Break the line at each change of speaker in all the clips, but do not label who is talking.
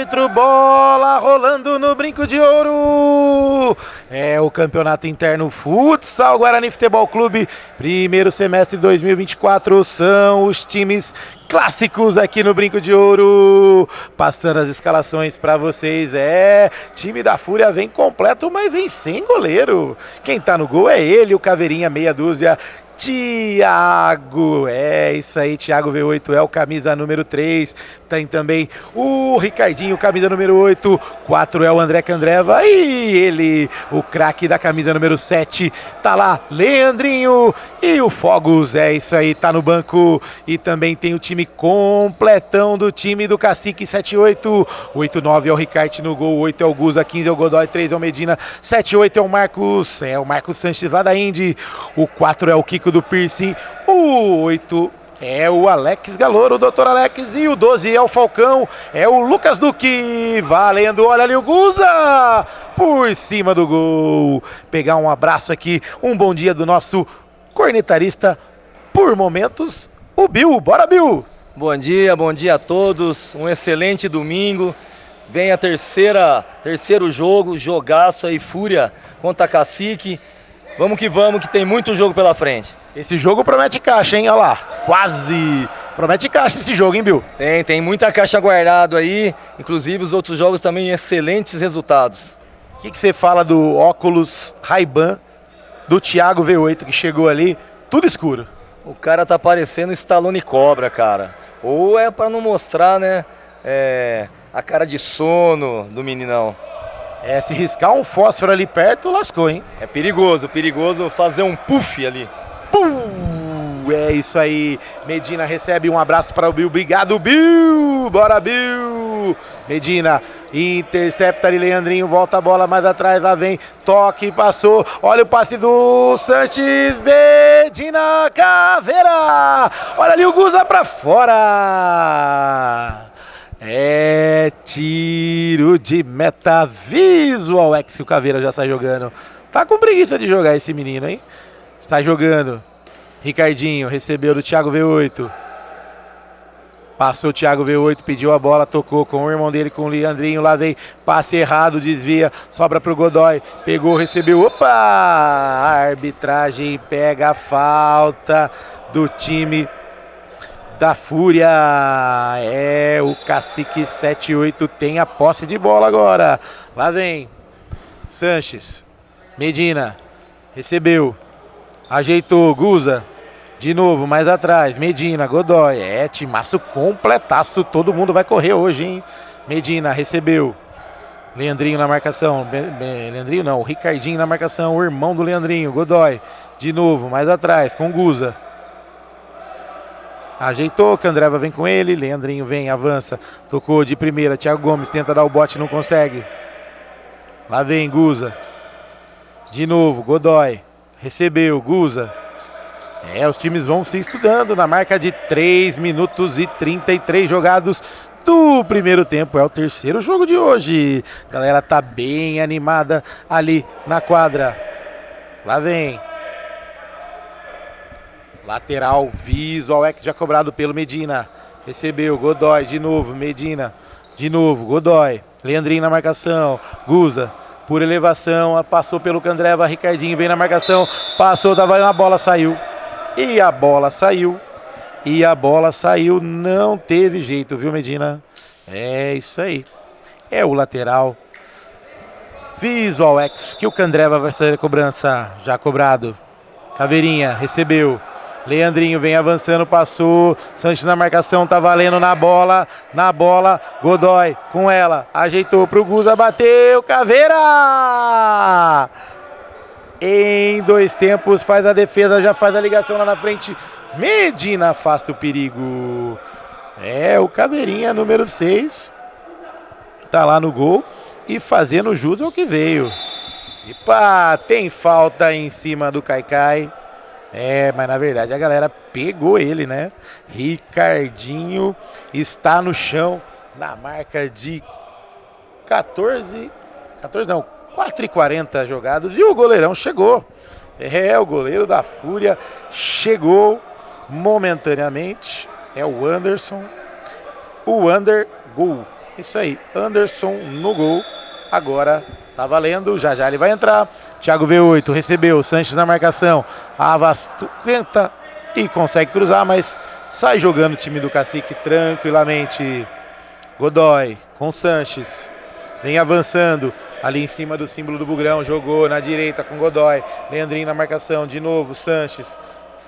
árbitro, bola rolando no Brinco de Ouro. É o campeonato interno Futsal Guarani Futebol Clube, primeiro semestre de 2024, são os times clássicos aqui no Brinco de Ouro. Passando as escalações para vocês, time da Fúria vem completo, mas vem sem goleiro. Quem tá no gol é ele, o Caveirinha, meia dúzia, Thiago, isso aí, Thiago V8 é o camisa número 3, tem também o Ricardinho, camisa número 8, 4 é o André Candreva e ele, o craque da camisa número 7, tá lá, Leandrinho e o Fogos, isso aí, tá no banco e também tem o time completão do time do Cacique, 7-8, 8-9 é o Ricarte no gol, 8 é o Guza, 15 é o Godoy, 3 é o Medina, 7-8 é o Marcos Sanches lá da Indy, o 4 é o Kiko do Piercing, o 8 é o Alex Galouro, o Dr. Alex, e o 12 é o Falcão, é o Lucas Duque, valendo, olha ali o Guza, por cima do gol. Pegar um abraço aqui, um bom dia do nosso cornetarista, por momentos, o Bill, bora Bill!
Bom dia a todos, um excelente domingo, vem a terceiro jogo, jogaço aí, Fúria contra Cacique, vamos que tem muito jogo pela frente.
Esse jogo promete caixa, hein? Olha lá, quase. Promete caixa esse jogo, hein, Bill?
Tem muita caixa guardado aí, inclusive os outros jogos também excelentes resultados.
O que você fala do óculos Ray-Ban do Thiago V8 que chegou ali, tudo escuro?
O cara tá parecendo Stallone Cobra, cara. Ou é pra não mostrar, né, a cara de sono do meninão.
Se riscar um fósforo ali perto, lascou, hein?
É perigoso fazer um puff ali.
É isso aí, Medina recebe um abraço para o Bill, obrigado Bill, bora Bill, Medina intercepta ali, Leandrinho, volta a bola mais atrás, lá vem, toque, passou, olha o passe do Sanches, Medina, Caveira, olha ali o Guza para fora, tiro de meta visual, que o Caveira já sai jogando, tá com preguiça de jogar esse menino, hein? Está jogando, Ricardinho recebeu do Thiago V8, passou o Thiago V8, pediu a bola, tocou com o irmão dele, com o Leandrinho, lá vem, passe errado, desvia, sobra pro Godoy, pegou, recebeu, opa, a arbitragem pega a falta do time da Fúria, o Cacique 7-8 tem a posse de bola agora, lá vem, Sanches, Medina, recebeu, ajeitou, Guza, de novo, mais atrás, Medina, Godoy, timaço completaço, todo mundo vai correr hoje, hein? Medina, recebeu, Leandrinho na marcação, Leandrinho não, o Ricardinho na marcação, o irmão do Leandrinho, Godoy, de novo, mais atrás, com Guza, ajeitou, Candreva vem com ele, Leandrinho vem, avança, tocou de primeira, Thiago Gomes tenta dar o bote, não consegue, lá vem Guza, de novo, Godoy, recebeu, Guza. Os times vão se estudando na marca de 3 minutos e 33 jogados do primeiro tempo. É o terceiro jogo de hoje. A galera tá bem animada ali na quadra. Lá vem. Lateral, visual, já cobrado pelo Medina. Recebeu, Godoy, de novo, Medina. De novo, Godoy. Leandrinho na marcação, Guza. Por elevação, passou pelo Candreva, Ricardinho vem na marcação, passou, tava na bola, saiu. E a bola saiu, não teve jeito, viu, Medina? Isso aí. É o lateral. Visual X, que o Candreva vai sair a cobrança, já cobrado. Caveirinha, recebeu. Leandrinho vem avançando, passou, Sanches na marcação, tá valendo na bola, Godoy com ela, ajeitou pro Guza, bateu, Caveira! Em 2 tempos, faz a defesa, já faz a ligação lá na frente, Medina afasta o perigo. O Caveirinha, número 6, tá lá no gol e fazendo jus ao que veio. Epa, tem falta em cima do Caicai. Mas na verdade a galera pegou ele, né? Ricardinho está no chão na marca de 4h40 jogados e o goleirão chegou. O goleiro da Fúria chegou momentaneamente. É o Anderson. O Under Gol. Isso aí, Anderson no gol. Agora tá valendo, já já ele vai entrar. Thiago V8 recebeu, Sanches na marcação. Avasto tenta e consegue cruzar, mas sai jogando o time do Cacique tranquilamente. Godoy com Sanches. Vem avançando ali em cima do símbolo do Bugrão. Jogou na direita com Godoy. Leandrinho na marcação, de novo Sanches.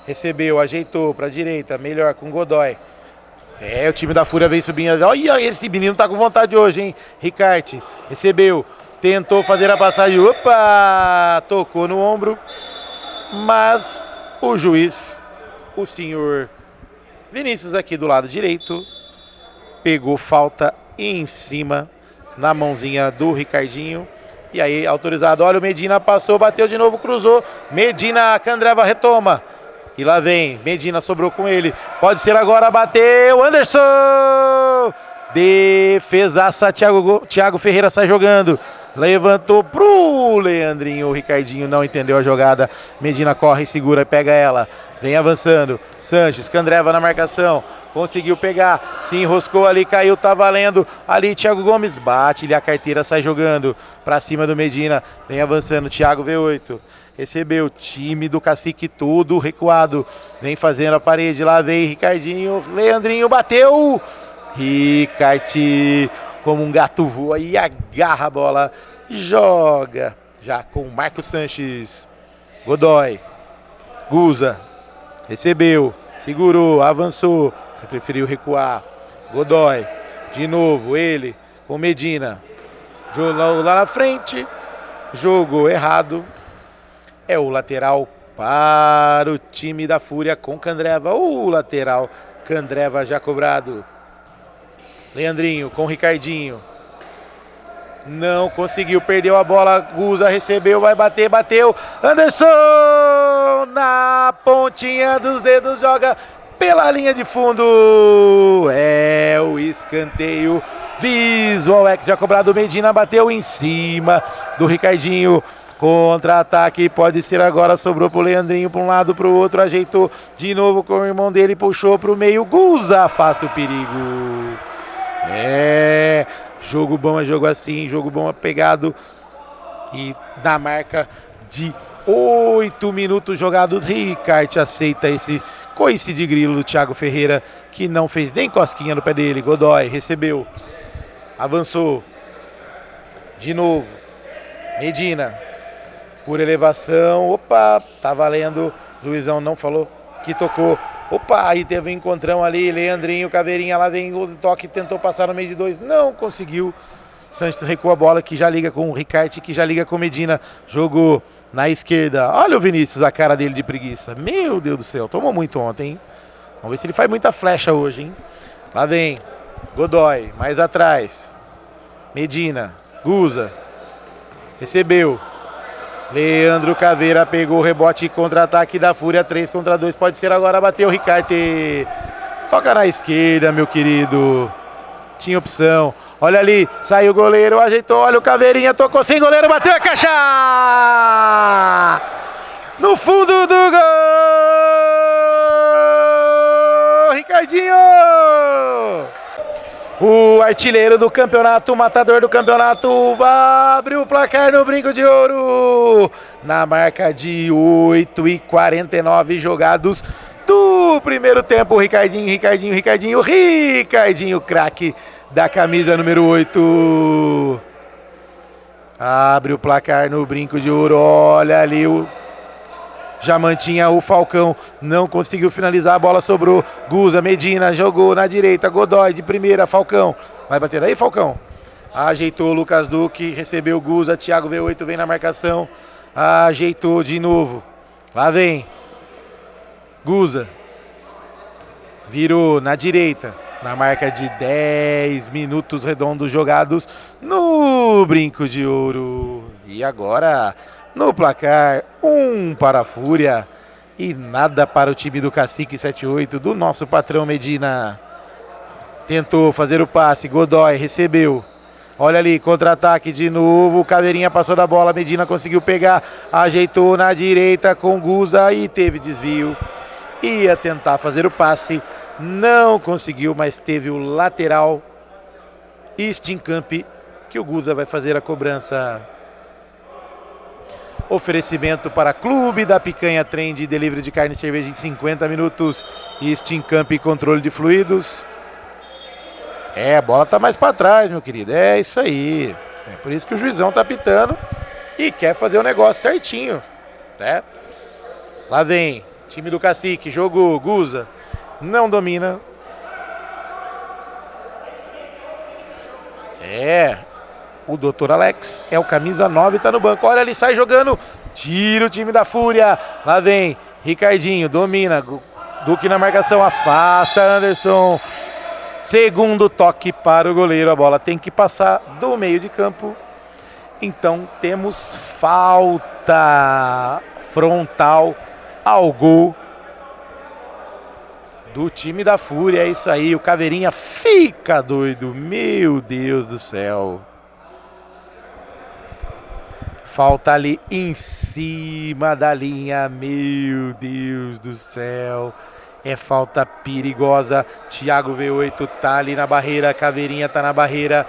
Recebeu, ajeitou para a direita, melhor com Godoy. O time da Fúria vem subindo. Olha, esse menino tá com vontade hoje, hein? Ricarte recebeu, tentou fazer a passagem. Opa! Tocou no ombro. Mas o juiz, o senhor Vinícius aqui do lado direito, pegou falta em cima na mãozinha do Ricardinho. E aí, autorizado. Olha, o Medina passou, bateu de novo, cruzou. Medina, Candreva retoma. E lá vem, Medina sobrou com ele. Pode ser agora, bateu, Anderson! Defesaça, Thiago Ferreira sai jogando. Levantou pro Leandrinho, o Ricardinho não entendeu a jogada. Medina corre, segura e pega ela. Vem avançando, Sanches, Candreva na marcação. Conseguiu pegar, se enroscou ali, caiu, tá valendo. Ali, Thiago Gomes bate-lhe a carteira, sai jogando pra cima do Medina. Vem avançando, Thiago V8. Recebeu, time do Cacique todo recuado. Vem fazendo a parede, lá vem Ricardinho. Leandrinho bateu. Ricarte, como um gato voa e agarra a bola. Joga, já com o Marcos Sanches. Godoy. Guza. Recebeu, segurou, avançou. Preferiu recuar. Godoy, de novo, ele com Medina. Jogou lá na frente. Jogou errado. É o lateral para o time da Fúria com Candreva. O lateral, Candreva já cobrado. Leandrinho com Ricardinho. Não conseguiu, perdeu a bola. Guza recebeu, vai bater, bateu. Anderson na pontinha dos dedos, joga pela linha de fundo. É o escanteio. Visual X já cobrado. Medina bateu em cima do Ricardinho. Contra-ataque, pode ser agora. Sobrou pro Leandrinho, para um lado, para o outro. Ajeitou de novo com o irmão dele. Puxou pro meio. Guza afasta o perigo. Jogo bom é jogo assim. Jogo bom é pegado. E na marca de 8 minutos jogados, Ricarte aceita esse coice de grilo do Thiago Ferreira, que não fez nem cosquinha no pé dele. Godoy recebeu, avançou, de novo, Medina, por elevação, opa, tá valendo, o juizão não falou que tocou, opa, aí teve um encontrão ali, Leandrinho, Caveirinha, lá vem o toque, tentou passar no meio de dois, não conseguiu. Santos recua a bola, que já liga com o Ricarte, que já liga com o Medina, jogou na esquerda. Olha o Vinícius, a cara dele de preguiça. Meu Deus do céu, tomou muito ontem, hein? Vamos ver se ele faz muita flecha hoje, hein? Lá vem Godoy, mais atrás. Medina, Guza. Recebeu. Leandro Caveira pegou o rebote e contra-ataque da Fúria. 3 contra 2, pode ser agora, bateu o Ricarte. Toca na esquerda, meu querido. Tinha opção. Olha ali, saiu o goleiro, ajeitou, olha o Caveirinha, tocou sem goleiro, bateu a caixa! No fundo do gol! Ricardinho! O artilheiro do campeonato, o matador do campeonato, abre o placar no Brinco de Ouro! Na marca de 8:49 jogados do primeiro tempo, Ricardinho, craque da camisa número 8. Abre o placar no Brinco de Ouro. Olha ali, já mantinha o Falcão. Não conseguiu finalizar, a bola sobrou. Guza, Medina, jogou na direita. Godoy de primeira, Falcão. Vai bater daí, Falcão? Ajeitou o Lucas Duque, recebeu Guza. Thiago V8 vem na marcação. Ajeitou de novo. Lá vem Guza. Virou na direita. Na marca de 10 minutos redondos jogados no Brinco de Ouro. E agora, no placar, 1 para a Fúria e nada para o time do Cacique 78, do nosso patrão Medina. Tentou fazer o passe, Godoy recebeu. Olha ali, contra-ataque de novo, Caveirinha passou da bola, Medina conseguiu pegar, ajeitou na direita com Guza e teve desvio. Ia tentar fazer o passe. Não conseguiu, mas teve o lateral Steamcamp, que o Guza vai fazer a cobrança. Oferecimento para Clube da Picanha Trend, delivery de carne e cerveja em 50 minutos. Steamcamp, controle de fluidos. A bola tá mais para trás, meu querido. É isso aí. É por isso que o juizão tá apitando e quer fazer o negócio certinho, né? Lá vem, time do Cacique, jogou, Guza, não domina. O Dr. Alex é o camisa 9, tá no banco. Olha, ele sai jogando, tira o time da Fúria. Lá vem, Ricardinho, domina, Duque na marcação, afasta Anderson. Segundo toque para o goleiro, a bola tem que passar do meio de campo. Então temos falta frontal ao gol do time da Fúria. É isso aí, o Caveirinha fica doido, meu Deus do céu. Falta ali em cima da linha, meu Deus do céu. É falta perigosa. Thiago V8 tá ali na barreira, Caveirinha tá na barreira.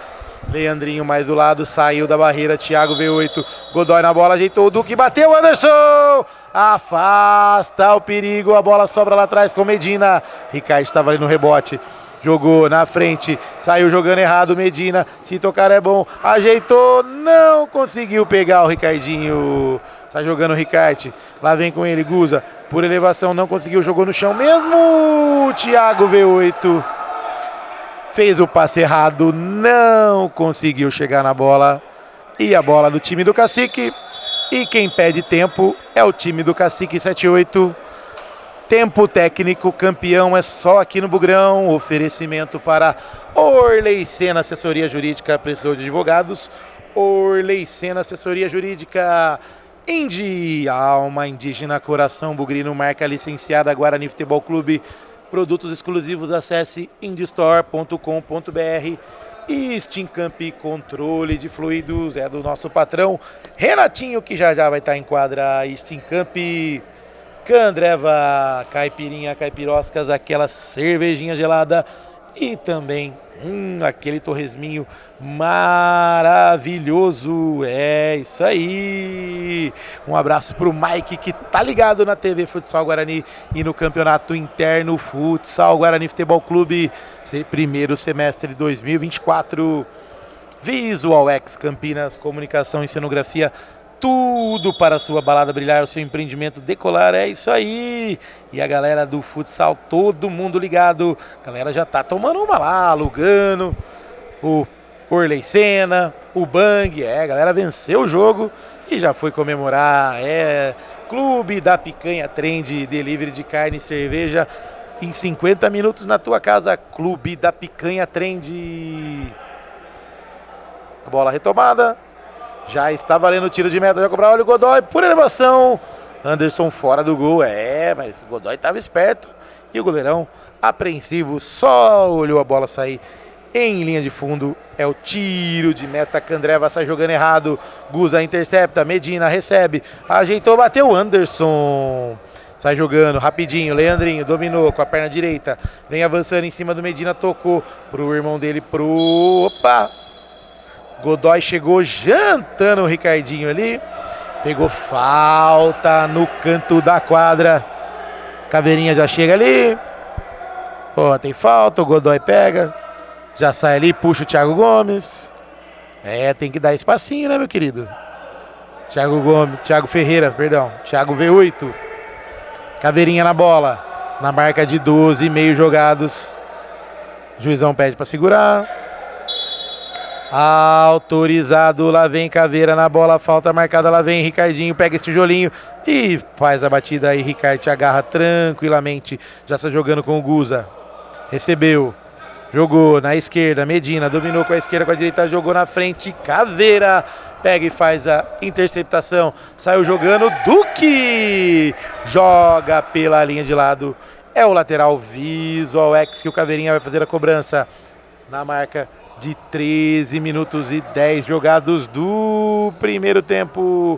Leandrinho mais do lado, saiu da barreira, Thiago V8, Godoy na bola, ajeitou o Duque, bateu, Anderson! Afasta o perigo, a bola sobra lá atrás com Medina. Ricardo estava ali no rebote, jogou na frente, saiu jogando errado, Medina, se tocar é bom, ajeitou, não conseguiu pegar o Ricardinho. Tá jogando o Ricardo, lá vem com ele, Guza, por elevação, não conseguiu, jogou no chão mesmo, Thiago V8. Fez o passe errado, não conseguiu chegar na bola. E a bola do time do Cacique. E quem pede tempo é o time do Cacique 78. Tempo técnico, campeão é só aqui no Bugrão. Oferecimento para Orley Sena, assessoria jurídica, precisou de advogados. Orley Sena, assessoria jurídica. Indy, alma indígena, coração bugrino, marca licenciada, Guarani Futebol Clube. Produtos exclusivos, acesse indistore.com.br. E Steamcamp, controle de fluidos, é do nosso patrão Renatinho, que já vai estar em quadra. Steamcamp, Candreva, caipirinha, caipiroscas, aquela cervejinha gelada e também aquele torresminho maravilhoso. É isso aí. Um abraço pro Mike, que tá ligado na TV Futsal Guarani e no Campeonato Interno Futsal Guarani Futebol Clube, primeiro semestre de 2024. Visual X Campinas, comunicação e cenografia, tudo para a sua balada brilhar, o seu empreendimento decolar, é isso aí. E a galera do futsal, todo mundo ligado, a galera já tá tomando uma lá, alugando, o Orley Sena, o Bang, a galera venceu o jogo e já foi comemorar. Clube da Picanha Trend, delivery de carne e cerveja em 50 minutos na tua casa. Clube da Picanha Trend. A bola retomada. Já está valendo o tiro de meta, já cobrar, olha o Godoy por elevação. Anderson fora do gol, mas o Godoy estava esperto e o goleirão apreensivo só olhou a bola sair em linha de fundo. É o tiro de meta, Candreva sai jogando errado, Guza intercepta, Medina recebe, ajeitou, bateu, Anderson sai jogando rapidinho, Leandrinho dominou com a perna direita, vem avançando em cima do Medina, tocou pro irmão dele, Godoy chegou jantando o Ricardinho ali. Pegou falta no canto da quadra. Caveirinha já chega ali. Tem falta, o Godoy pega. Já sai ali, puxa o Thiago Gomes. Tem que dar espacinho, né, meu querido? Thiago V8. Caveirinha na bola. Na marca de 12 meio jogados. O juizão pede para segurar. Autorizado, lá vem Caveira na bola, falta marcada, lá vem Ricardinho, pega esse tijolinho e faz a batida aí, Ricardo te agarra tranquilamente, já está jogando com o Guza, recebeu, jogou na esquerda, Medina dominou com a esquerda, com a direita, jogou na frente, Caveira pega e faz a interceptação, saiu jogando, Duque joga pela linha de lado, é o lateral Visual X que o Caveirinha vai fazer a cobrança na marca de 13 minutos e 10 jogados do primeiro tempo.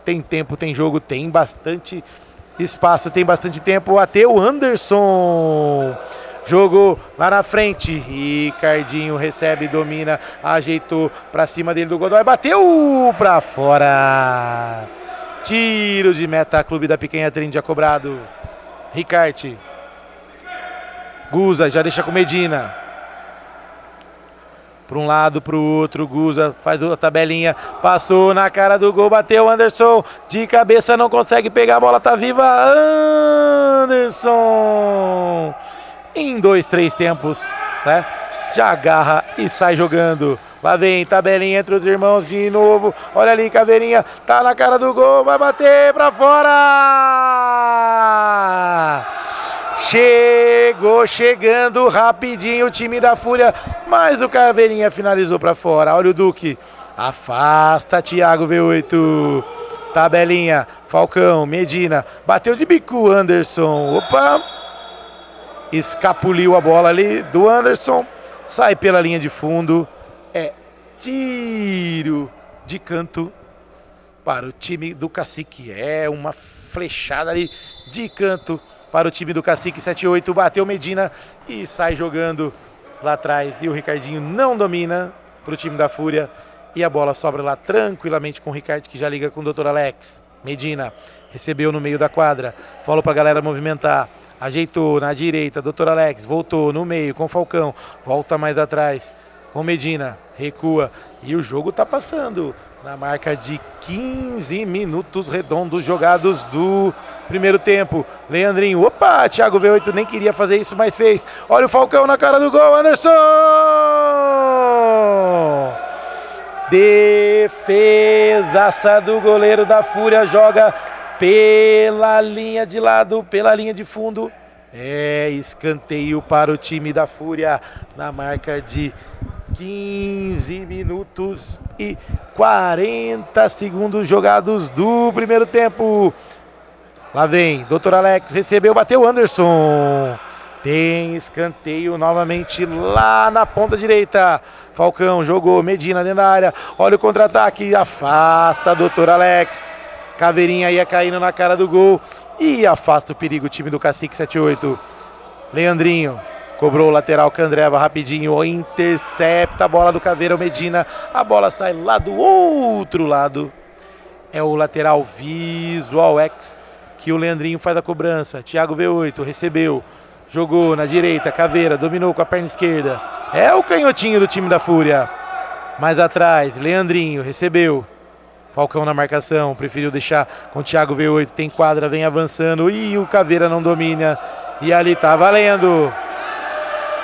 Tem tempo, tem jogo, tem bastante espaço, tem bastante tempo. Até o Anderson jogou lá na frente. Ricardinho recebe, domina, ajeitou pra cima dele do Godoy, bateu pra fora. Tiro de meta, Clube da Picanha Tríndia cobrado. Ricarte. Guza já deixa com Medina. Para um lado, para o outro, Guza faz a tabelinha, passou na cara do gol, bateu Anderson, de cabeça não consegue pegar, a bola tá viva, Anderson, em 2, 3 tempos, né, já agarra e sai jogando, lá vem, tabelinha entre os irmãos de novo, olha ali, Caveirinha, tá na cara do gol, vai bater para fora! Chegando rapidinho o time da Fúria, mas o Caveirinha finalizou pra fora. Olha o Duque, afasta Thiago V8, tabelinha, Falcão, Medina, bateu de bico Anderson, opa, escapuliu a bola ali do Anderson, sai pela linha de fundo, é tiro de canto para o time do Cacique, é uma flechada ali de canto para o time do Cacique. 7-8, bateu Medina e sai jogando lá atrás. E o Ricardinho não domina para o time da Fúria. E a bola sobra lá tranquilamente com o Ricardo, que já liga com o Dr. Alex. Medina recebeu no meio da quadra. Falou para a galera movimentar. Ajeitou na direita. Dr. Alex voltou no meio com o Falcão. Volta mais atrás com Medina. Recua. E o jogo está passando na marca de 15 minutos redondos jogados do primeiro tempo. Leandrinho, opa, Thiago V8 nem queria fazer isso, mas fez. Olha o Falcão na cara do gol, Anderson! Defesaça do goleiro da Fúria, joga pela linha de lado, pela linha de fundo. É escanteio para o time da Fúria na marca de 15 minutos e 40 segundos jogados do primeiro tempo. Lá vem, Dr. Alex, recebeu, bateu Anderson. Tem escanteio novamente lá na ponta direita. Falcão jogou, Medina dentro da área. Olha o contra-ataque, afasta Dr. Alex. Caveirinha ia caindo na cara do gol e afasta o perigo o time do Cacique. 7-8. Leandrinho cobrou o lateral, Candreva rapidinho, intercepta a bola do Caveira, o Medina, a bola sai lá do outro lado, é o lateral Visual X, que o Leandrinho faz a cobrança. Thiago V8 recebeu, jogou na direita, Caveira dominou com a perna esquerda, é o canhotinho do time da Fúria, mais atrás, Leandrinho recebeu, Falcão na marcação, preferiu deixar com o Thiago V8, tem quadra, vem avançando, e o Caveira não domina, e ali tá valendo.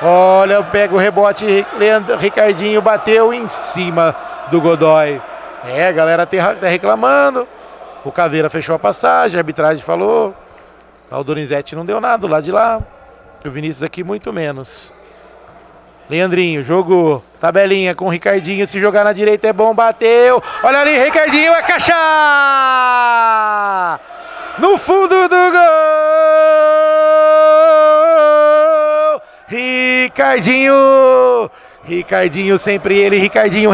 Olha, pega o rebote, Ricardinho bateu em cima do Godoy. É, a galera tá reclamando. O Caveira fechou a passagem, a arbitragem falou. O Donizete não deu nada do lado de lá. O Vinícius aqui muito menos. Leandrinho jogou, tabelinha com o Ricardinho, se jogar na direita é bom, bateu. Olha ali, Ricardinho, é caixa! No fundo do gol! Ricardinho, sempre ele, Ricardinho.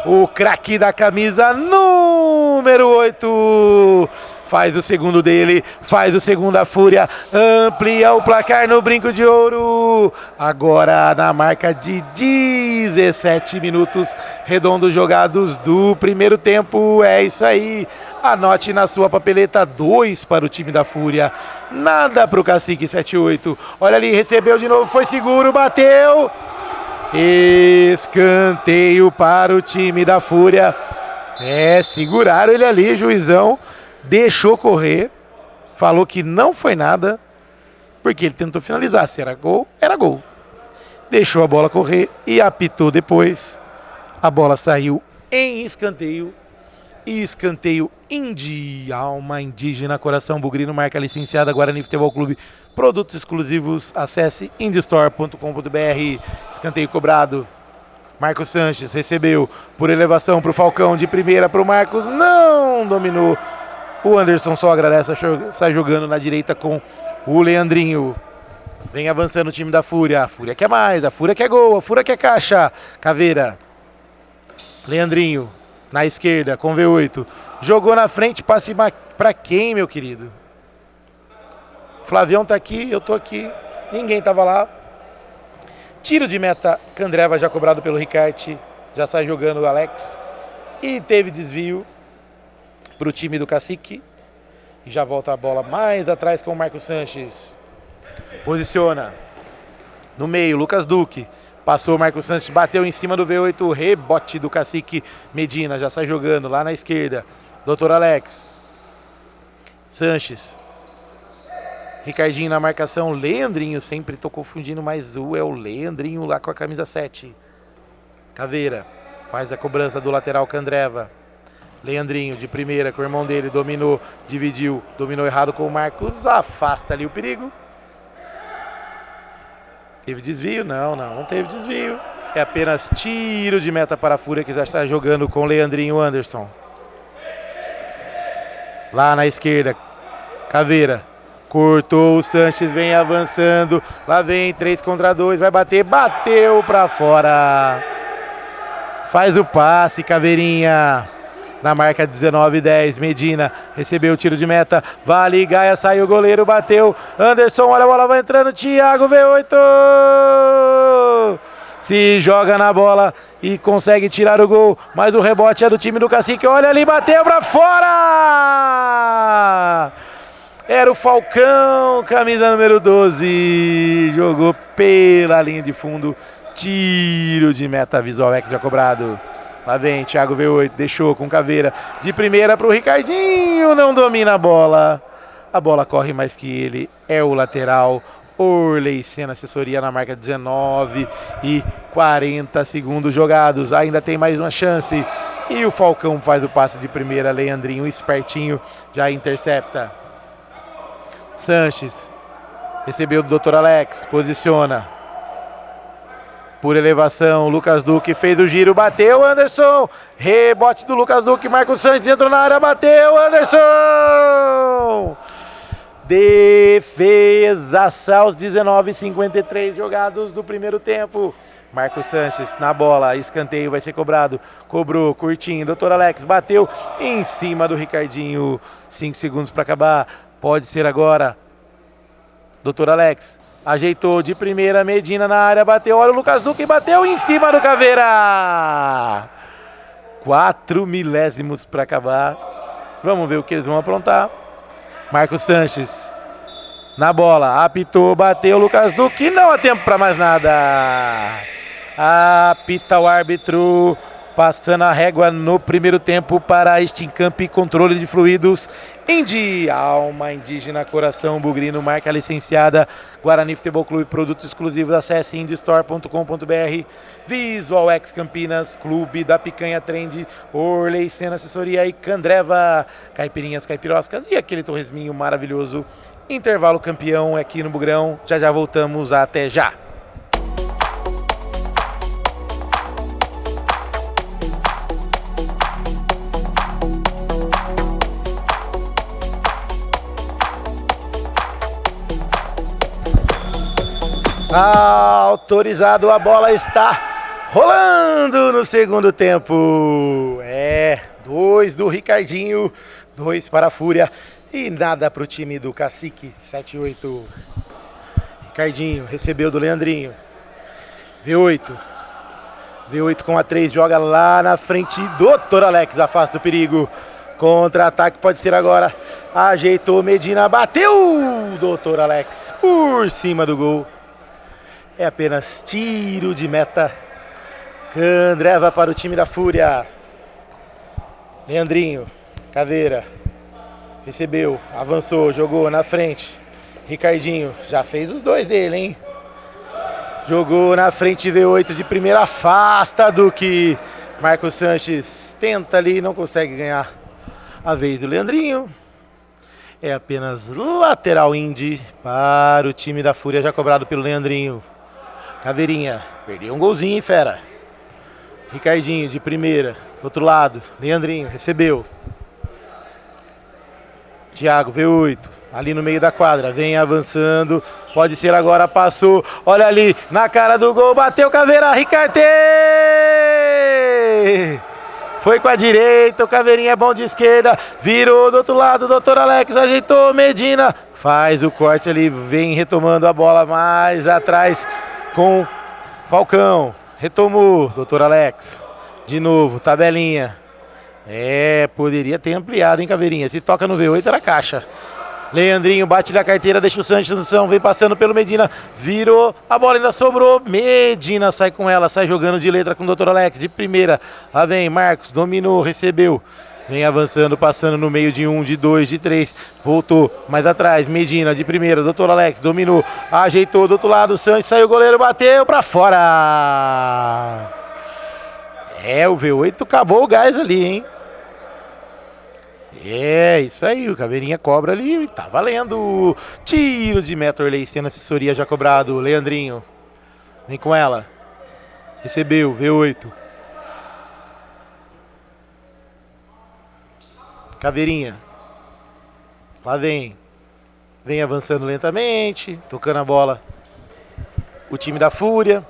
O craque da camisa número 8. Faz o segundo dele, faz o segundo da Fúria, amplia o placar no Brinco de Ouro. Agora na marca de 17 minutos redondos jogados do primeiro tempo. É isso aí, anote na sua papeleta, 2 para o time da Fúria, nada para o Cacique. 7-8, olha ali, recebeu de novo, foi seguro, bateu. Escanteio para o time da Fúria. É, seguraram ele ali, juizão. Deixou correr, falou que não foi nada, porque ele tentou finalizar, se era gol, era gol. Deixou a bola correr e apitou depois. A bola saiu em escanteio. Escanteio alma indígena, coração bugrino, marca licenciada Guarani Futebol Clube. Produtos exclusivos, acesse indistore.com.br. Escanteio cobrado. Marcos Sanches recebeu por elevação para o Falcão, de primeira para o Marcos, não dominou. O Anderson só agradece, sai jogando na direita com o Leandrinho. Vem avançando o time da Fúria. A Fúria quer mais, a Fúria quer gol, a Fúria quer caixa. Caveira. Leandrinho na esquerda com V8. Jogou na frente, passe para quem, meu querido? Flavião tá aqui, eu tô aqui, ninguém tava lá. Tiro de meta, Candreva já cobrado pelo Ricarte, já sai jogando o Alex. E teve desvio para o time do Cacique. E já volta a bola mais atrás com o Marcos Sanches. Posiciona. No meio, Lucas Duque. Passou o Marcos Sanches, bateu em cima do V8. Rebote do Cacique Medina. Já sai jogando lá na esquerda. Doutor Alex. Sanches. Ricardinho na marcação. Leandrinho, sempre tô confundindo, mas é o Leandrinho lá com a camisa 7. Caveira. Faz a cobrança do lateral Candreva. Leandrinho de primeira com o irmão dele, dominou, dividiu, dominou errado com o Marcos, afasta ali o perigo. Teve desvio? Não teve desvio. É apenas tiro de meta para a Fúria, que já está jogando com Leandrinho Anderson. Lá na esquerda, Caveira. Cortou o Sanches, vem avançando. Lá vem 3 contra 2, vai bater, bateu para fora. Faz o passe, Caveirinha. Na marca 19-10, Medina recebeu o tiro de meta, vale, Gaia, saiu o goleiro, bateu, Anderson, olha a bola, vai entrando, Thiago V8, se joga na bola e consegue tirar o gol, mas o rebote é do time do Cacique, olha ali, bateu pra fora, era o Falcão, camisa número 12, jogou pela linha de fundo, tiro de meta, Visual X já cobrado. Lá vem, Thiago V8, deixou com Caveira, de primeira para o Ricardinho, não domina a bola corre mais que ele, é o lateral, Orley Senna, assessoria na marca 19 e 40 segundos jogados, ainda tem mais uma chance, e o Falcão faz o passe de primeira, Leandrinho, espertinho, já intercepta. Sanches, recebeu do Dr. Alex, posiciona. Por elevação, Lucas Duque fez o giro, bateu, Anderson, rebote do Lucas Duque, Marcos Sanches entrou na área, bateu, Anderson, defesaça aos 19:53 jogados do primeiro tempo, Marcos Sanches na bola, escanteio vai ser cobrado, cobrou, curtinho, Dr. Alex bateu em cima do Ricardinho, 5 segundos para acabar, pode ser agora, Dr. Alex. Ajeitou de primeira, Medina na área, bateu, olha o Lucas Duque, bateu em cima do Caveira. 4 milésimos para acabar. Vamos ver o que eles vão aprontar. Marcos Sanches na bola, apitou, bateu, Lucas Duque, não há tempo para mais nada. Apita o árbitro, passando a régua no primeiro tempo para a Steamcamp Controle de Fluidos. Indy, alma indígena, coração bugrino, marca licenciada, Guarani Futebol Clube, produtos exclusivos, acesse indystore.com.br, Visual X Campinas, Clube da Picanha Trend, Orley Senna Assessoria e Candreva, caipirinhas, caipiroscas e aquele torresminho maravilhoso. Intervalo campeão aqui no Bugrão, já voltamos, até já. Autorizado, a bola está rolando no segundo tempo. 2 do Ricardinho, 2 para a Fúria e nada para o time do Cacique, 7-8. Ricardinho recebeu do Leandrinho. V8 com a 3, joga lá na frente, Dr. Alex afasta o perigo. Contra-ataque pode ser agora. Ajeitou, Medina, bateu, Dr. Alex por cima do gol. É apenas tiro de meta. Candreva para o time da Fúria. Leandrinho, Caveira. Recebeu, avançou, jogou na frente. Ricardinho, já fez os 2 dele, hein? Jogou na frente, V8 de primeira, afasta Duque. Marcos Sanches tenta ali, não consegue ganhar a vez do Leandrinho. É apenas lateral Indy para o time da Fúria, já cobrado pelo Leandrinho. Caveirinha, perdeu um golzinho, hein, fera. Ricardinho de primeira, outro lado, Leandrinho, recebeu. Thiago, V8, ali no meio da quadra, vem avançando, pode ser agora, passou, olha ali, na cara do gol, bateu Caveira, Ricarte! Foi com a direita, o Caveirinha é bom de esquerda, virou do outro lado, Dr. Alex ajeitou, Medina, faz o corte ali, vem retomando a bola mais atrás com Falcão. Retomou, doutor Alex. De novo, tabelinha. Poderia ter ampliado, hein, Caveirinha? Se toca no V8 era caixa. Leandrinho bate da carteira, deixa o Sanches no chão, vem passando pelo Medina, virou, a bola ainda sobrou, Medina sai com ela, sai jogando de letra com o doutor Alex, de primeira, lá vem Marcos, dominou, recebeu, vem avançando, passando no meio de 1, de 2, de 3, voltou, mais atrás, Medina de primeira, doutor Alex, dominou, ajeitou do outro lado, o Sanches saiu, o goleiro bateu pra fora. O V8 acabou o gás ali, hein? Isso aí, o Caveirinha cobra ali, tá valendo. Tiro de meta, Orley, sendo assessoria já cobrado. Leandrinho, vem com ela. Recebeu, V8. Caveirinha. Lá vem. Vem avançando lentamente, tocando a bola. O time da Fúria.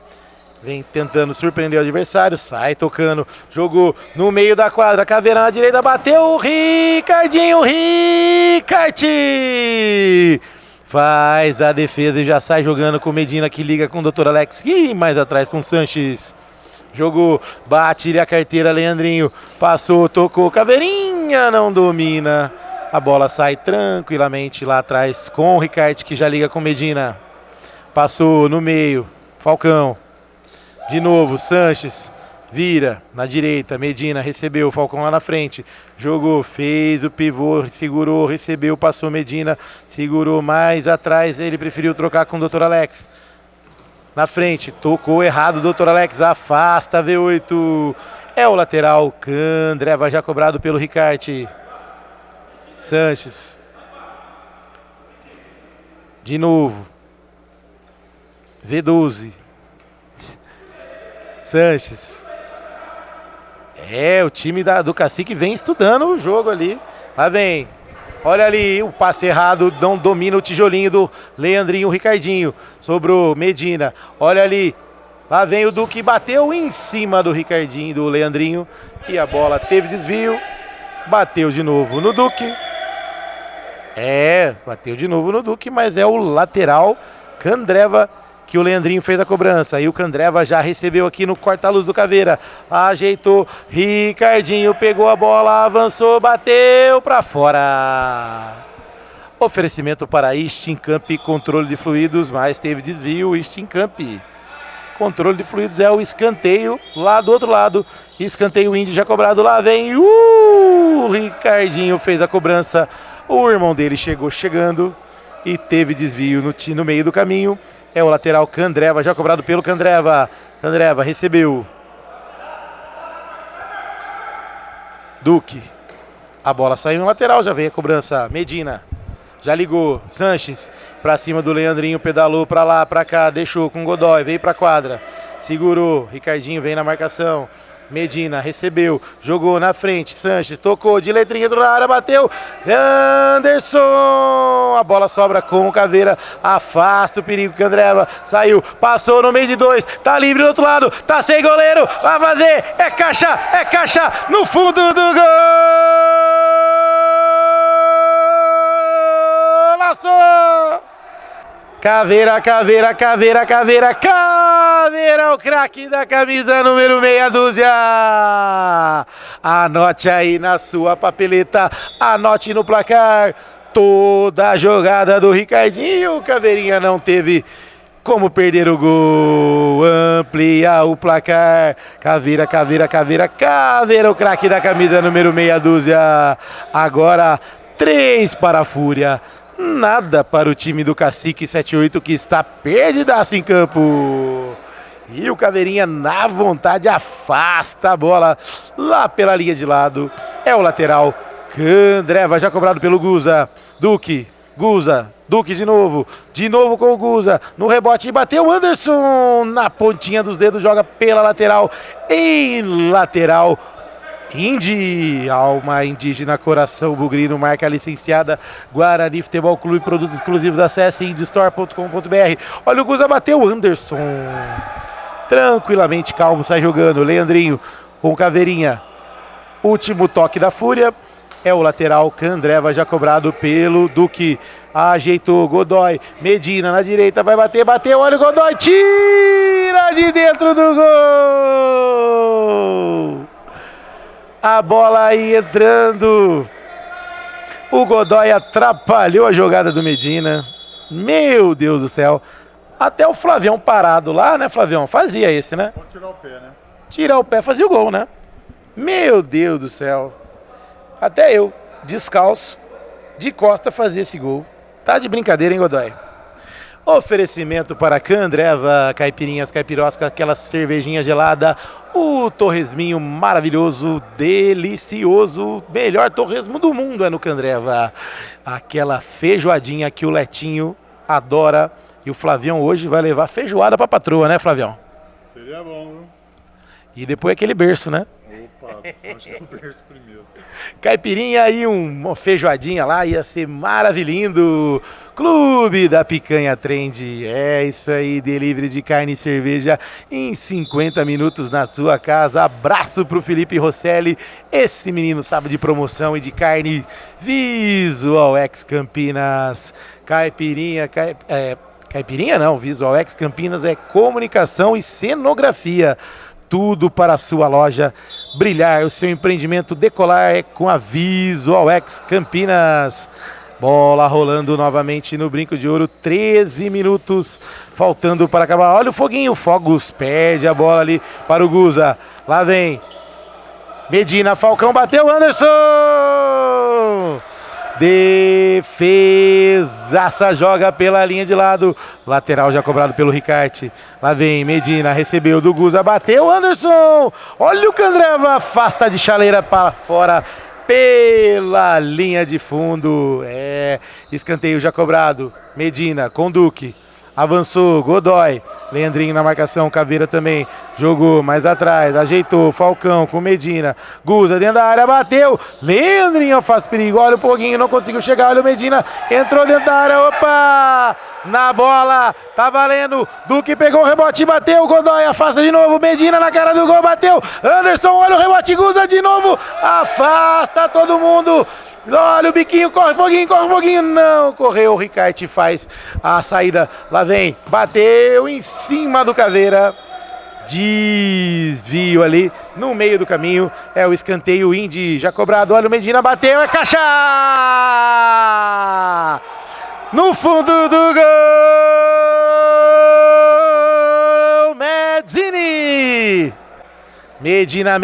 Vem tentando surpreender o adversário, sai tocando, jogou no meio da quadra, Caveira na direita, bateu, Ricardinho, Ricarte! Faz a defesa e já sai jogando com Medina, que liga com o Dr. Alex, e mais atrás com o Sanches. Jogou, bate a carteira, Leandrinho, passou, tocou, Caveirinha não domina. A bola sai tranquilamente lá atrás com o Ricarte, que já liga com Medina. Passou no meio, Falcão. De novo, Sanches vira na direita, Medina recebeu, Falcão lá na frente, jogou, fez o pivô, segurou, recebeu, passou Medina, segurou mais atrás, ele preferiu trocar com o Dr. Alex. Na frente, tocou errado o Dr. Alex, afasta V8, é o lateral, Candreva já cobrado pelo Ricarte. Sanches. De novo. V12. Sanches. O time do Cacique vem estudando o jogo ali. Lá vem. Olha ali, o passe errado, não domina o tijolinho do Leandrinho, Ricardinho. Sobrou Medina. Olha ali. Lá vem o Duque, bateu em cima do Ricardinho, do Leandrinho. E a bola teve desvio. Bateu de novo no Duque. Bateu de novo no Duque, mas é o lateral Candreva que o Leandrinho fez a cobrança. E o Candreva já recebeu aqui no corta-luz do Caveira. Ajeitou. Ricardinho pegou a bola, avançou, bateu pra fora. Oferecimento para Steamcamp, controle de fluidos, mas teve desvio. Steamcamp. Controle de fluidos é o escanteio lá do outro lado. Escanteio índio já cobrado. Lá vem o Ricardinho fez a cobrança. O irmão dele chegando e teve desvio no meio do caminho. É o lateral Candreva, já cobrado pelo Candreva. Candreva recebeu. Duque. A bola saiu no lateral, já veio a cobrança. Medina. Já ligou. Sanches. Pra cima do Leandrinho, pedalou pra lá, pra cá. Deixou com Godoy, veio pra quadra. Segurou. Ricardinho vem na marcação. Medina recebeu, jogou na frente, Sanches tocou de letrinha do área, bateu, Anderson, a bola sobra com o Caveira, afasta o perigo, Candreva, saiu, passou no meio de 2, tá livre do outro lado, tá sem goleiro, vai fazer, é caixa, no fundo do gol, laçou! Caveira, o craque da camisa número meia dúzia. Anote aí na sua papeleta, anote no placar. Toda a jogada do Ricardinho, Caveirinha não teve como perder o gol. Amplia o placar. Caveira, o craque da camisa número meia dúzia. Agora 3 para a Fúria. Nada para o time do Cacique 78 que está perdidaço em campo. E o Caveirinha na vontade afasta a bola lá pela linha de lado. É o lateral Candreva, já cobrado pelo Guza. Duque de novo com o Guza. No rebote bateu o Anderson na pontinha dos dedos, joga pela lateral. Em lateral Indy, alma indígena, coração bugrino, marca licenciada Guarani Futebol Clube, produtos exclusivos, acesse indystore.com.br. Olha o Guza, bateu Anderson. Tranquilamente, calmo, sai jogando. Leandrinho com Caveirinha. Último toque da Fúria. É o lateral Candreva, já cobrado pelo Duque. Ajeitou, Godoy, Medina na direita, vai bater, bateu, olha o Godoy, tira de dentro do gol! A bola aí entrando. O Godoy atrapalhou a jogada do Medina. Meu Deus do céu. Até o Flavião parado lá, né, Flavião? Fazia esse, né?
Pode tirar o pé, né?
Tirar o pé, fazia o gol, né? Meu Deus do céu. Até eu, descalço, de costa, fazia esse gol. Tá de brincadeira, hein, Godoy? Oferecimento para Candreva, caipirinhas, caipirosca, aquela cervejinha gelada, o torresminho maravilhoso, delicioso, melhor torresmo do mundo é no Candreva. Aquela feijoadinha que o Letinho adora. E o Flavião hoje vai levar feijoada pra patroa, né, Flavião?
Seria bom, viu?
E depois aquele berço, né?
Opa, acho que eu berço primeiro.
Caipirinha e uma feijoadinha lá, ia ser maravilhindo. Clube da Picanha Trend, é isso aí, delivery de carne e cerveja em 50 minutos na sua casa. Abraço pro Felipe Rosselli, esse menino sabe de promoção e de carne. Visual X Campinas, Caipirinha, Caipirinha não, Visual X Campinas é comunicação e cenografia. Tudo para a sua loja brilhar, o seu empreendimento decolar é com a Visual X Campinas. Bola rolando novamente no brinco de ouro, 13 minutos faltando para acabar. Olha o foguinho, Fogos perde a bola ali para o Guza. Lá vem Medina, Falcão bateu, Anderson! Defesaça, joga pela linha de lado. Lateral já cobrado pelo Ricarte. Lá vem Medina, recebeu do Guza, bateu Anderson. Olha o Candreva, afasta de chaleira para fora pela linha de fundo. Escanteio já cobrado. Medina com Duque. Avançou, Godoy, Leandrinho na marcação, Caveira também, jogou mais atrás, ajeitou, Falcão com Medina, Guza dentro da área, bateu, Leandrinho faz perigo, olha o Poguinho, não conseguiu chegar, olha o Medina, entrou dentro da área, opa, na bola, tá valendo, Duque pegou o rebote, bateu, Godoy afasta de novo, Medina na cara do gol, bateu, Anderson, olha o rebote, Guza de novo, afasta todo mundo. Olha o biquinho, corre foguinho, não, correu, o Ricarte faz a saída, lá vem, bateu em cima do Caveira, desvio ali, no meio do caminho, é o escanteio Indy, já cobrado, olha o Medina, bateu, é caixa! No fundo do gol, Mezzini! Medina,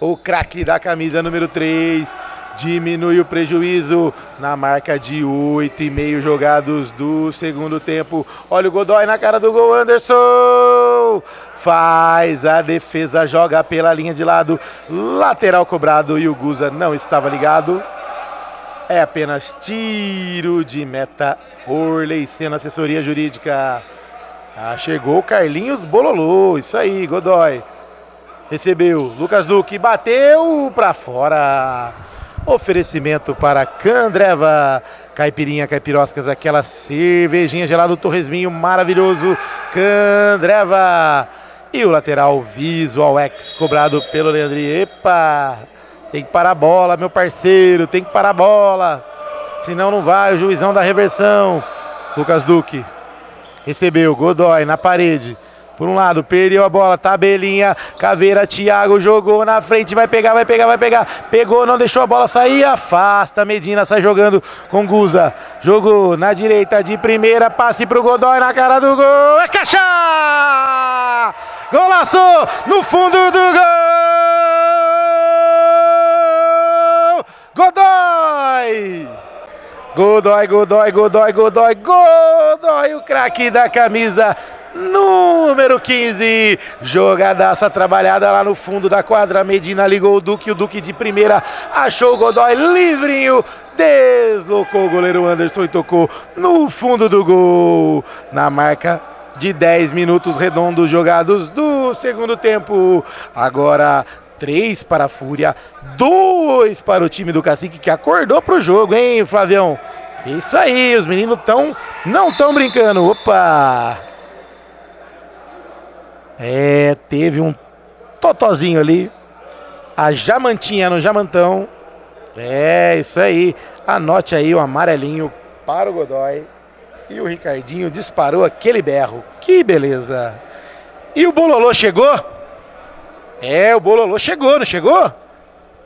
o craque da camisa número 3, diminui o prejuízo na marca de 8,5 jogados do segundo tempo. Olha o Godoy na cara do gol, Anderson, faz a defesa, joga pela linha de lado, lateral cobrado e o Guza não estava ligado. É apenas tiro de meta, Orley Senna, assessoria jurídica. Chegou o Carlinhos Bololô, isso aí, Godoy. Recebeu, Lucas Duque, bateu pra fora. Oferecimento para Candreva, caipirinha, caipiroscas, aquela cervejinha gelada, torresminho maravilhoso, Candreva. E o lateral Visual X, cobrado pelo Leandrinho. Epa, tem que parar a bola, meu parceiro, tem que parar a bola. Senão não vai, o juizão da reversão. Lucas Duque. Recebeu, Godoy na parede. Por um lado, perdeu a bola, tabelinha, Caveira, Thiago jogou na frente, vai pegar. Pegou, não deixou a bola sair, afasta, Medina sai jogando com Guza. Jogou na direita de primeira, passe pro Godoy na cara do gol. É caixa! Golaço no fundo do gol! Godoy, o craque da camisa número 15, jogadaça trabalhada lá no fundo da quadra, Medina ligou o Duque de primeira, achou o Godoy livrinho, deslocou o goleiro Anderson e tocou no fundo do gol, na marca de 10 minutos redondos jogados do segundo tempo. Agora 3 para a Fúria, 2 para o time do Cacique, que acordou pro jogo, hein, Flavião? Isso aí, os meninos não estão brincando. Opa! Teve um totozinho ali. A Jamantinha no Jamantão. É, isso aí. Anote aí o amarelinho para o Godoy. E o Ricardinho disparou aquele berro. Que beleza. E o Bololô chegou? É, o Bololô chegou, não chegou?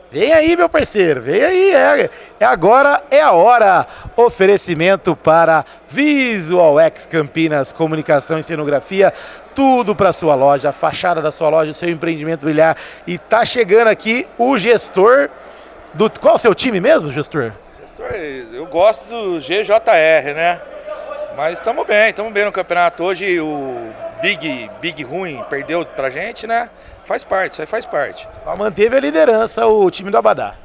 Vem aí, meu parceiro, vem aí. Agora é a hora. Oferecimento para Visual X Campinas, comunicação e cenografia. Tudo para sua loja, a fachada da sua loja, o seu empreendimento brilhar. E tá chegando aqui o gestor do... Qual é o seu time mesmo, gestor?
Eu gosto do GJR, né? Mas estamos bem no campeonato. Hoje o Big Ruim perdeu pra gente, né? Faz parte, isso aí faz parte.
Só manteve a liderança o time do Abadá.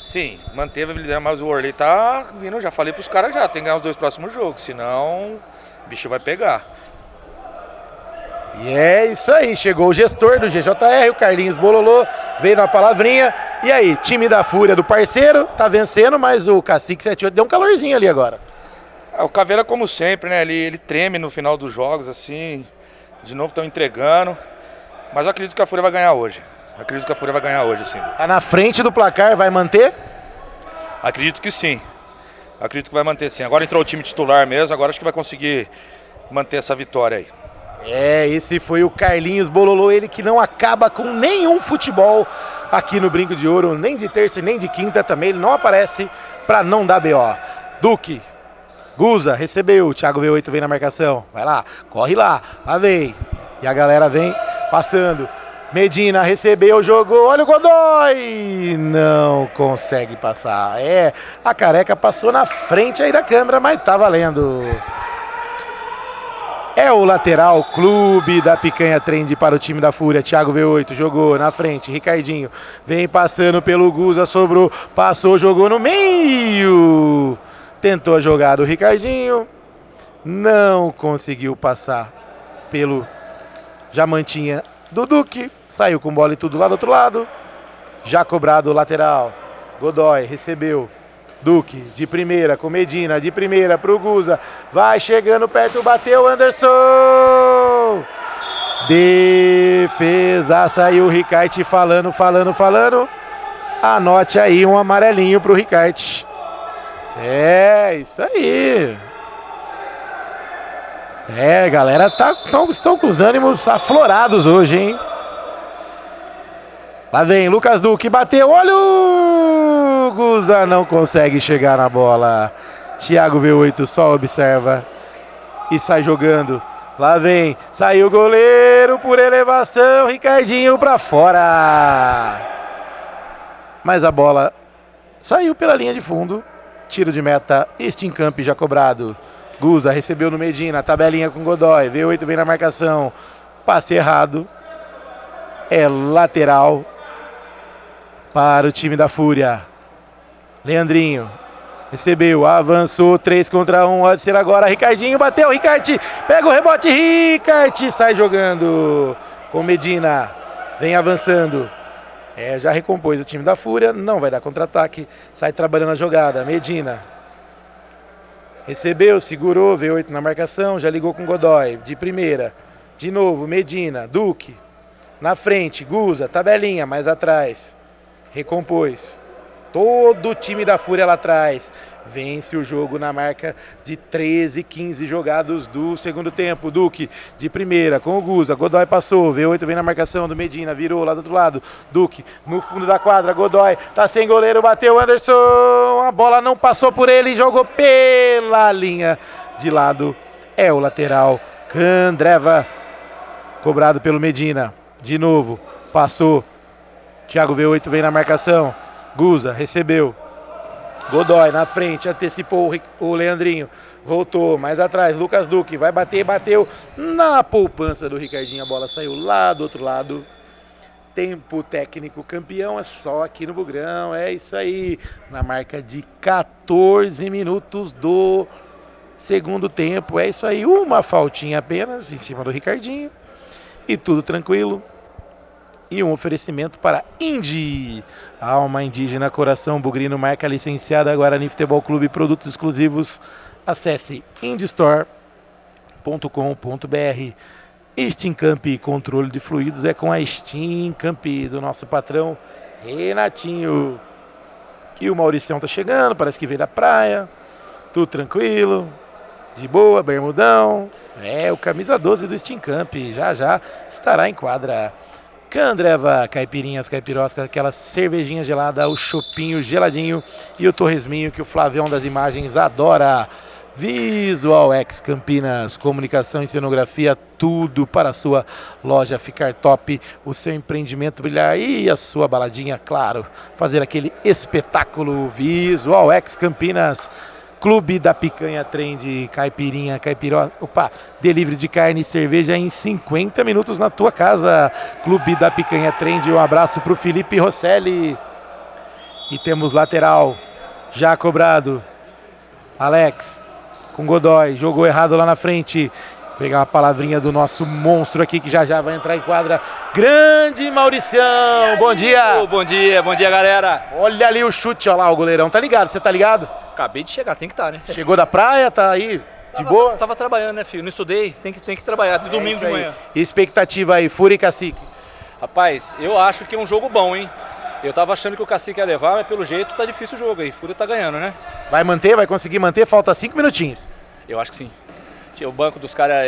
Sim, manteve a liderança, mas o Orley tá vindo, já falei pros caras já, tem que ganhar os 2 próximos jogos, senão o bicho vai pegar.
E é isso aí, chegou o gestor do GJR, o Carlinhos Bololô, veio na palavrinha. E aí, time da Fúria do parceiro, tá vencendo, mas o Cacique 78 deu um calorzinho ali agora.
O Caveira, como sempre, né, ele treme no final dos jogos, assim, de novo estão entregando. Mas eu acredito que a Fúria vai ganhar hoje. Sim.
Tá na frente do placar, vai manter?
Acredito que sim. Acredito que vai manter sim. Agora entrou o time titular mesmo, agora acho que vai conseguir manter essa vitória aí.
É, esse foi o Carlinhos Bololô, ele que não acaba com nenhum futebol aqui no Brinco de Ouro, nem de terça e nem de quinta também, ele não aparece pra não dar BO. Duque, Guza, recebeu, Thiago V8 vem na marcação, vai lá, corre lá vem. E a galera vem passando. Medina recebeu, jogou, olha o Godoy! Não consegue passar. É, a Careca passou na frente aí da câmera, mas tá valendo. É o lateral, clube da Picanha Trend para o time da Fúria. Thiago V8 jogou na frente, Ricardinho vem passando pelo Guza, sobrou, passou, jogou no meio. Tentou a jogada o Ricardinho, não conseguiu passar pelo Jamantinha do Duque, saiu com bola e tudo lá do outro lado. Já cobrado o lateral, Godoy recebeu, Duque de primeira com Medina, de primeira pro Guza, vai chegando perto, bateu Anderson. Defesa, saiu o Ricarte falando. Anote aí um amarelinho pro Ricarte. É, isso aí. É, galera, estão com os ânimos aflorados hoje, hein? Lá vem Lucas Duque, bateu, olha o Guza, não consegue chegar na bola. Thiago V8 só observa e sai jogando. Lá vem, saiu o goleiro por elevação, Ricardinho pra fora. Mas a bola saiu pela linha de fundo. Tiro de meta, Stincamp já cobrado. Guza recebeu no Medina, tabelinha com Godoy, V8 vem na marcação, passe errado, é lateral para o time da Fúria. Leandrinho recebeu, avançou, 3 contra 1, pode ser agora, Ricardinho bateu, Ricarte, pega o rebote, Ricarte sai jogando com Medina, vem avançando. É, já recompôs o time da Fúria, não vai dar contra-ataque, sai trabalhando a jogada, Medina. Recebeu, segurou, V8 na marcação, já ligou com Godoy, de primeira. De novo, Medina, Duque. Na frente, Guza, tabelinha, mais atrás. Recompôs. Todo o time da Fúria lá atrás. Vence o jogo na marca de 13, 15 jogados do segundo tempo. Duque de primeira com o Guza. Godoy passou. V8 vem na marcação do Medina. Virou lá do outro lado. Duque no fundo da quadra. Godoy tá sem goleiro. Bateu Anderson. A bola não passou por ele. Jogou pela linha de lado. É o lateral. Candreva. Cobrado pelo Medina. De novo. Passou. Thiago V8 vem na marcação. Guza recebeu. Godoy na frente, antecipou o Leandrinho, voltou mais atrás, Lucas Duque, vai bater, bateu na poupança do Ricardinho, a bola saiu lá do outro lado. Tempo técnico campeão é só aqui no Bugrão, é isso aí, na marca de 14 minutos do segundo tempo, é isso aí, uma faltinha apenas em cima do Ricardinho e tudo tranquilo. E um oferecimento para Indy, alma indígena, coração bugrino, marca licenciada Guarani Futebol Clube, produtos exclusivos. Acesse indystore.com.br. Stincamp, controle de fluidos é com a Stincamp do nosso patrão Renatinho. E o Mauricião tá chegando, parece que veio da praia. Tudo tranquilo, de boa, bermudão. O camisa 12 do Steam Camp, já estará em quadra. Candreva, caipirinhas, caipiroscas, aquela cervejinha gelada, o chopinho geladinho e o torresminho que o Flavião das imagens adora. Visual X Campinas, comunicação e cenografia, tudo para a sua loja ficar top, o seu empreendimento brilhar e a sua baladinha, claro, fazer aquele espetáculo. Visual X Campinas, Clube da Picanha Trend, caipirinha, caipirosca, delivery de carne e cerveja em 50 minutos na tua casa. Clube da Picanha Trend, um abraço para o Felipe Rosselli. E temos lateral, já cobrado, Alex. Com Godoy, jogou errado lá na frente. Pegar uma palavrinha do nosso monstro aqui que já vai entrar em quadra. Grande Mauricião, bom dia.
Bom dia galera.
Olha ali o chute, olha lá o goleirão, tá ligado? Você tá ligado?
Acabei de chegar, tem que estar, né?
Chegou da praia, tá aí de boa?
Tava trabalhando, né, filho? Não estudei, tem que trabalhar, de domingo de manhã.
Expectativa aí, Fúria e Cacique.
Rapaz, eu acho que é um jogo bom, hein? Eu tava achando que o Cacique ia levar, mas pelo jeito tá difícil o jogo aí. Fúria tá ganhando, né?
Vai manter, vai conseguir manter? Falta 5 minutinhos.
Eu acho que sim. O banco dos caras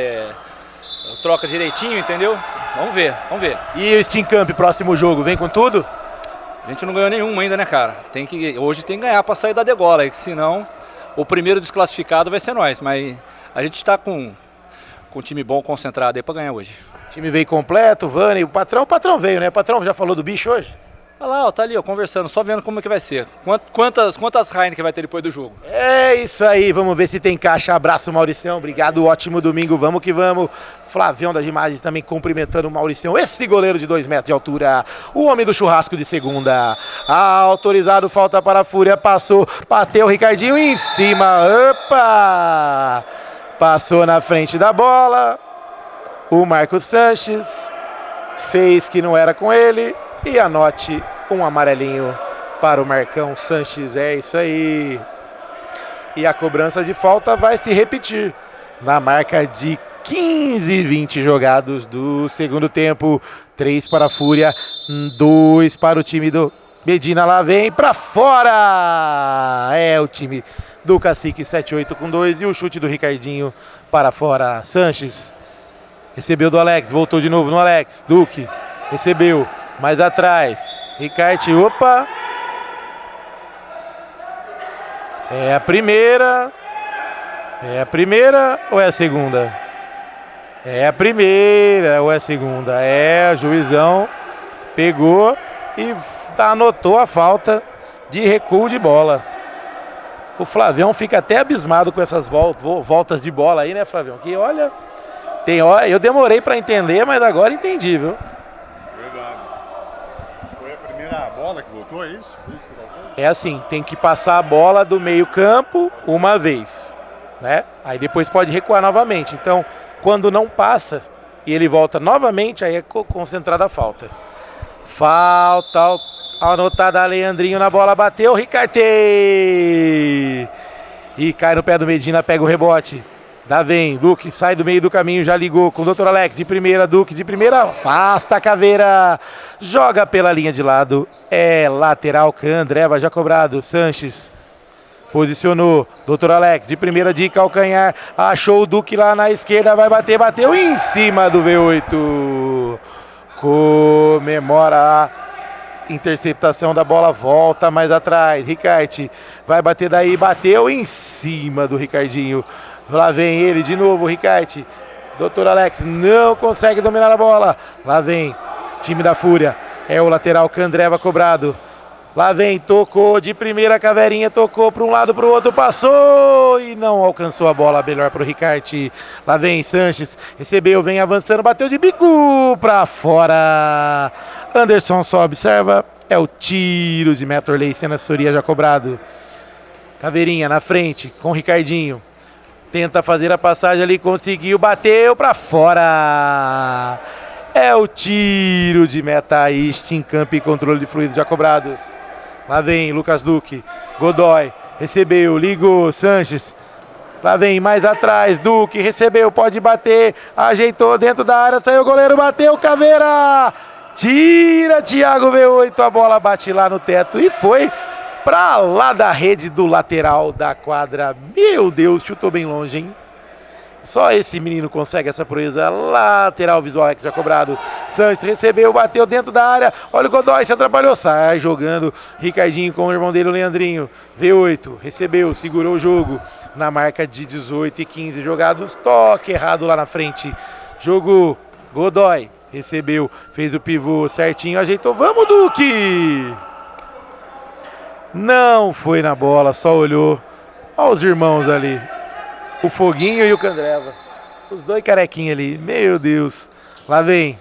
troca direitinho, entendeu? Vamos ver.
E o Steam Camp, próximo jogo, vem com tudo?
A gente não ganhou nenhum ainda, né, cara? Hoje tem que ganhar pra sair da degola, aí, senão o primeiro desclassificado vai ser nós. Mas a gente tá com um time bom, concentrado aí pra ganhar hoje.
O time veio completo, o Vani, o patrão veio, né? O patrão já falou do bicho hoje?
Olha lá, ó, tá ali, ó, conversando, só vendo como é que vai ser. Quantas Heineken vai ter depois do jogo?
É isso aí, vamos ver se tem caixa. Abraço, Mauricião, obrigado, ótimo domingo, vamos que vamos. Flavião das imagens também cumprimentando o Mauricião, esse goleiro de 2 metros de altura, o homem do churrasco de segunda. Autorizado, falta para a Fúria, passou, bateu o Ricardinho em cima, opa! Passou na frente da bola, o Marcos Sanches fez que não era com ele. E anote um amarelinho para o Marcão Sanches, é isso aí. E a cobrança de falta vai se repetir na marca de 15-20 jogados do segundo tempo. 3 para a Fúria, 2 para o time do Medina. Lá vem para fora. É o time do Cacique 7-8 com 2 e o chute do Ricardinho para fora. Sanches recebeu do Alex, voltou de novo no Alex. Duque recebeu. Mais atrás, Ricarte, opa! É a primeira ou é a segunda? É a primeira ou é a segunda? O juizão pegou e anotou a falta de recuo de bola. O Flavião fica até abismado com essas voltas de bola aí, né, Flavião? Que olha, eu demorei para entender, mas agora entendi, viu?
A bola que voltou, é isso? Por isso que voltou?
É assim, tem que passar a bola do meio campo uma vez, né? Aí depois pode recuar novamente. Então, quando não passa e ele volta novamente, aí é concentrada a falta. Falta anotada, Leandrinho na bola, bateu, Ricarte! E cai no pé do Medina, pega o rebote. Lá vem, Duque sai do meio do caminho, já ligou com o Dr. Alex, de primeira, Duque de primeira, afasta a Caveira, joga pela linha de lado, é lateral, Candreva já cobrado, Sanches posicionou, Dr. Alex de primeira de calcanhar, achou o Duque lá na esquerda, vai bater, bateu em cima do V8, comemora a interceptação da bola, volta mais atrás, Ricarte vai bater daí, bateu em cima do Ricardinho. Lá vem ele de novo, Ricarte. Dr. Alex não consegue dominar a bola. Lá vem time da Fúria. É o lateral Candreva cobrado. Lá vem, tocou de primeira, Caveirinha tocou para um lado, para o outro, passou e não alcançou a bola, melhor para o Ricarte. Lá vem Sanches, recebeu, vem avançando, bateu de bico para fora. Anderson só observa, é o tiro de Metorley, sendo assessoria já cobrado. Caveirinha na frente com o Ricardinho. Tenta fazer a passagem ali, conseguiu, bateu para fora. É o tiro de meta aí, Steam Camp e controle de fluido já cobrados. Lá vem Lucas Duque, Godoy, recebeu, ligou, Sanches. Lá vem mais atrás, Duque, recebeu, pode bater, ajeitou dentro da área, saiu o goleiro, bateu, Caveira. Tira Thiago V8, a bola bate lá no teto e foi pra lá da rede do lateral da quadra. Meu Deus, chutou bem longe, hein? Só esse menino consegue essa proeza. Lateral Visual X já cobrado. Sanches recebeu, bateu dentro da área. Olha o Godoy, se atrapalhou. Sai jogando. Ricardinho com o irmão dele, o Leandrinho. V8, recebeu, segurou o jogo. Na marca de 18 e 15 jogados. Toque errado lá na frente. Jogou. Godoy recebeu, fez o pivô certinho, ajeitou. Vamos, Duque! Não foi na bola, só olhou. Olha os irmãos ali. O Foguinho e o Candreva. Os dois carequinhos ali. Meu Deus. Lá vem.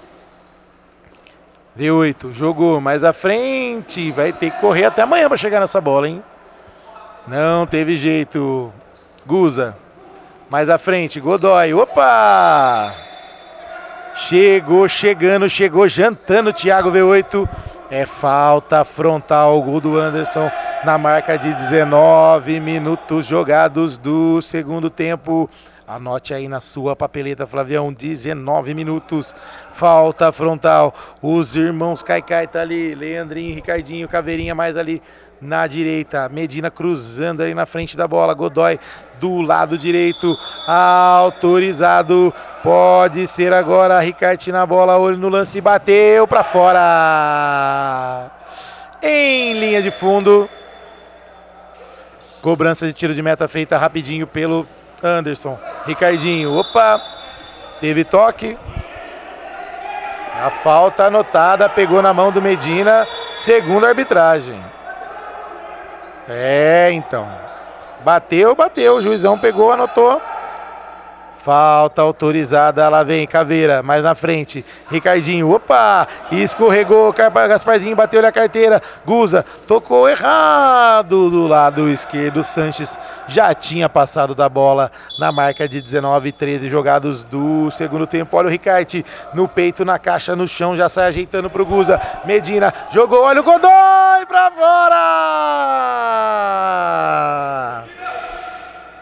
V8. Jogou mais à frente. Vai ter que correr até amanhã para chegar nessa bola, hein? Não teve jeito. Guza. Mais à frente. Godoy. Opa! Chegou chegando. Chegou jantando. Thiago V8. É falta frontal, o gol do Anderson na marca de 19 minutos jogados do segundo tempo. Anote aí na sua papeleta, Flavião, 19 minutos, falta frontal. Os irmãos Caicai tá ali, Leandrinho, Ricardinho, Caveirinha mais ali na direita. Medina cruzando ali na frente da bola, Godoy do lado direito, autorizado. Pode ser agora, Ricarte na bola, olho no lance, bateu pra fora. Em linha de fundo. Cobrança de tiro de meta feita rapidinho pelo Anderson. Ricardinho, opa, teve toque. A falta anotada, pegou na mão do Medina, segundo a arbitragem. Então. Bateu, o juizão pegou, anotou. Falta autorizada, lá vem Caveira, mais na frente, Ricardinho, opa, escorregou, Gasparzinho bateu na carteira, Guza, tocou errado do lado esquerdo, Sanches já tinha passado da bola na marca de 19 e 13 jogados do segundo tempo. Olha o Ricarte no peito, na caixa, no chão, já sai ajeitando pro Guza, Medina, jogou, olha o Godoy pra fora!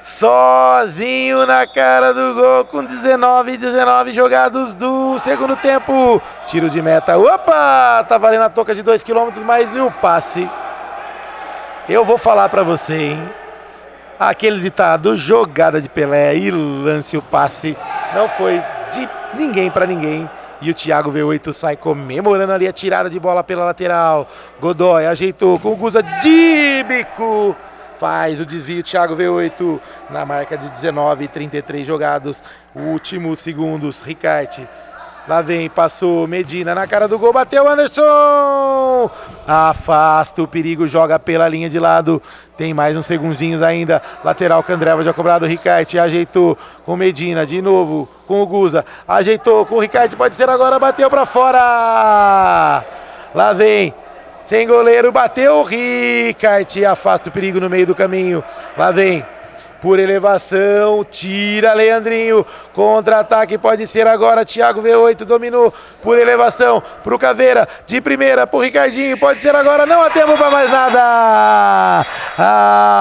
Sozinho na cara do gol com 19 jogados do segundo tempo. Tiro de meta. Opa! Tá valendo a toca de 2 km, mas e o passe? Eu vou falar pra você, hein? Aquele ditado, jogada de Pelé e lance o passe. Não foi de ninguém pra ninguém. E o Thiago V8 sai comemorando ali a tirada de bola pela lateral. Godoy ajeitou com o Guza de bico. Faz o desvio, Thiago V8 na marca de 19 e 33 jogados. Últimos segundos, Ricarte. Lá vem, passou, Medina na cara do gol, bateu Anderson! Afasta o perigo, joga pela linha de lado. Tem mais uns segundinhos ainda. Lateral, Candreva já cobrado, Ricarte ajeitou com Medina, de novo com o Guza. Ajeitou com o Ricarte, pode ser agora, bateu pra fora! Lá vem. Sem goleiro, bateu o Ricarte, afasta o perigo no meio do caminho. Lá vem, por elevação, tira Leandrinho, contra-ataque pode ser agora, Thiago V8 dominou, por elevação, pro Caveira, de primeira, pro Ricardinho, pode ser agora, não há tempo para mais nada.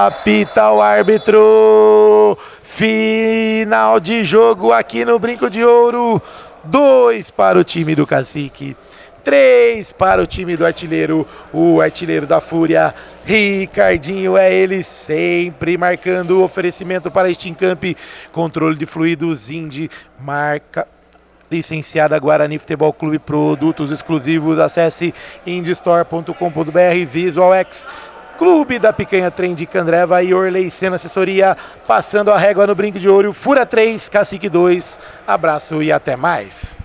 Apita o árbitro, final de jogo aqui no Brinco de Ouro, 2 para o time do Cacique. 3 para o time do artilheiro, o artilheiro da Fúria, Ricardinho, é ele sempre marcando o oferecimento para Steamcamp, controle de fluidos, Indy, marca licenciada Guarani Futebol Clube, produtos exclusivos, acesse indystore.com.br, Visual X, Clube da Picanha Trem de Candreva e Orley Sena Assessoria, passando a régua no Brinco de Ouro, Fúria 3, Cacique 2, abraço e até mais.